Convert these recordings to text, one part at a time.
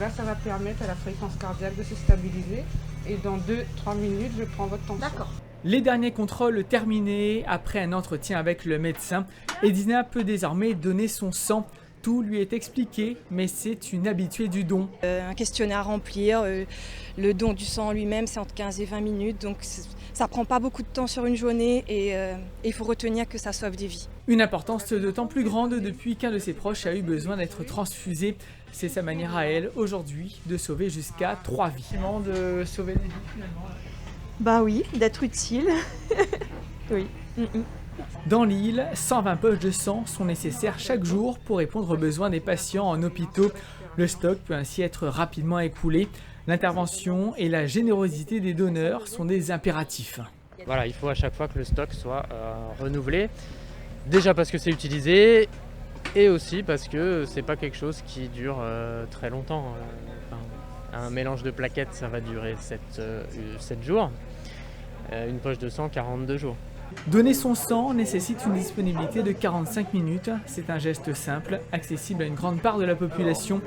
Là, ça va permettre à la fréquence cardiaque de se stabiliser et dans 2-3 minutes, je prends votre tension. D'accord. Les derniers contrôles terminés, après un entretien avec le médecin, Edina peut désormais donner son sang. Tout lui est expliqué, mais c'est une habituée du don. Un questionnaire à remplir, le don du sang lui-même c'est entre 15 et 20 minutes, donc ça prend pas beaucoup de temps sur une journée et il faut retenir que ça sauve des vies. Une importance d'autant plus grande depuis qu'un de ses proches a eu besoin d'être transfusé. C'est sa manière à elle, aujourd'hui, de sauver jusqu'à 3 vies. De sauver des vies finalement. Bah oui, d'être utile. Oui. Dans l'île, 120 poches de sang sont nécessaires chaque jour pour répondre aux besoins des patients en hôpitaux. Le stock peut ainsi être rapidement écoulé. L'intervention et la générosité des donneurs sont des impératifs. Voilà, il faut à chaque fois que le stock soit renouvelé. Déjà parce que c'est utilisé et aussi parce que c'est pas quelque chose qui dure très longtemps. Un mélange de plaquettes, ça va durer 7 jours. Une poche de sang, 42 jours. Donner son sang nécessite une disponibilité de 45 minutes. C'est un geste simple, accessible à une grande part de la population.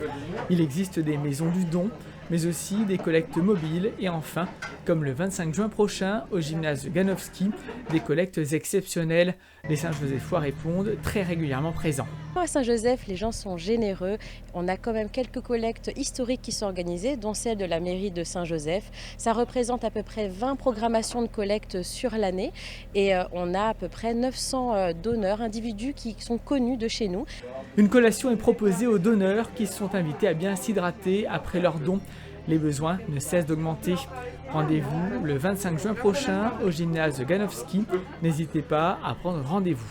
Il existe des maisons du don, mais aussi des collectes mobiles et enfin, comme le 25 juin prochain au gymnase Ganowski, des collectes exceptionnelles. Les Saint-Josephois répondent très régulièrement présents. À Saint-Joseph, les gens sont généreux. On a quand même quelques collectes historiques qui sont organisées, dont celle de la mairie de Saint-Joseph. Ça représente à peu près 20 programmations de collecte sur l'année et on a à peu près 900 donneurs, individus qui sont connus de chez nous. Une collation est proposée aux donneurs qui sont invités à bien s'hydrater après leur don. Les besoins ne cessent d'augmenter. Rendez-vous le 25 juin prochain au gymnase Ganowski. N'hésitez pas à prendre rendez-vous.